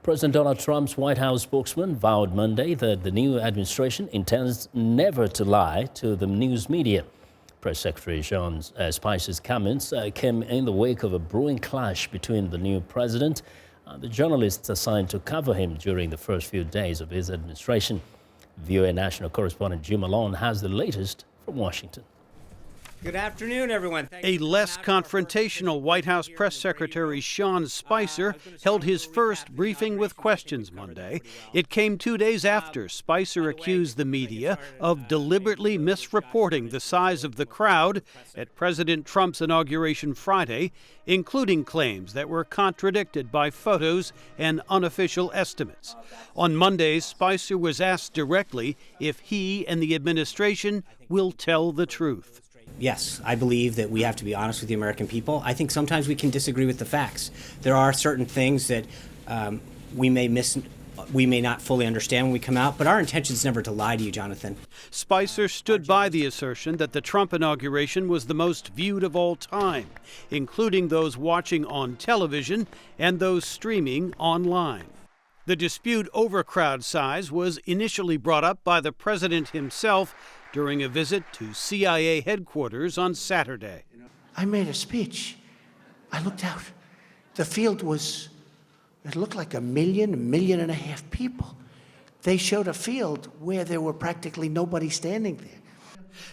President Donald Trump's White House spokesman vowed Monday that the new administration intends never to lie to the news media. Press Secretary Sean Spicer's comments came in the wake of a brewing clash between the new president and the journalists assigned to cover him during the first few days of his administration. VOA national correspondent Malone has the latest from Washington. Good afternoon, everyone. A less confrontational White House Press Secretary Sean Spicer held his first briefing with questions Monday. It came 2 days after Spicer accused the media of deliberately misreporting the size of the crowd at President Trump's inauguration Friday, including claims that were contradicted by photos and unofficial estimates. On Monday, Spicer was asked directly if he and the administration will tell the truth. Yes, I believe that we have to be honest with the American people. I think sometimes we can disagree with the facts. There are certain things that we may not fully understand when we come out, but our intention is never to lie to you, Jonathan. Spicer stood by the assertion that the Trump inauguration was the most viewed of all time, including those watching on television and those streaming online. The dispute over crowd size was initially brought up by the president himself during a visit to CIA headquarters on Saturday. I made a speech. I looked out. The field it looked like 1.5 million people. They showed a field where there were practically nobody standing there.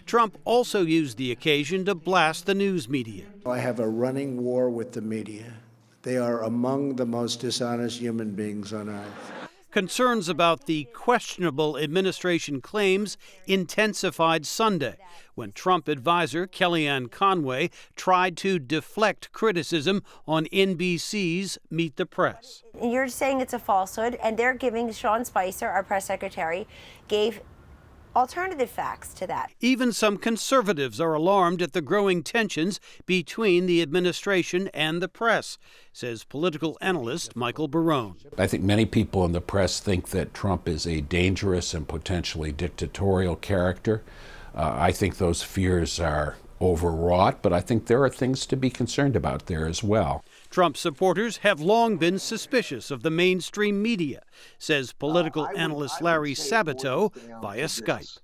Trump also used the occasion to blast the news media. I have a running war with the media. They are among the most dishonest human beings on earth. Concerns about the questionable administration claims intensified Sunday when Trump advisor Kellyanne Conway tried to deflect criticism on NBC's Meet the Press. You're saying it's a falsehood, and they're giving Sean Spicer, our press secretary, gave alternative facts to that. Even some conservatives are alarmed at the growing tensions between the administration and the press, says political analyst Michael Barone. I think many people in the press think that Trump is a dangerous and potentially dictatorial character. I think those fears are overwrought, but I think there are things to be concerned about there as well. Trump supporters have long been suspicious of the mainstream media, says political analyst Larry Sabato via Skype.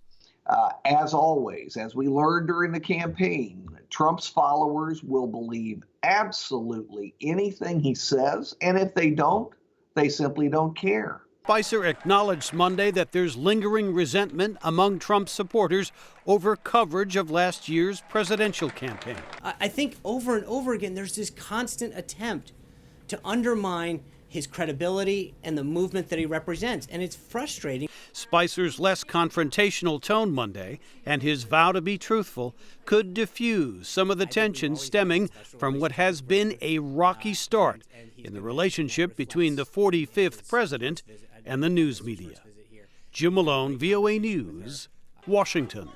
As always, as we learned during the campaign, Trump's followers will believe absolutely anything he says, and if they don't, they simply don't care. Spicer acknowledged Monday that there's lingering resentment among Trump supporters over coverage of last year's presidential campaign. I think over and over again, there's this constant attempt to undermine his credibility and the movement that he represents, and it's frustrating. Spicer's less confrontational tone Monday and his vow to be truthful could diffuse some of the tension stemming from what has been a rocky start in the relationship between the 45th president and the news media. Malone, VOA News, Washington.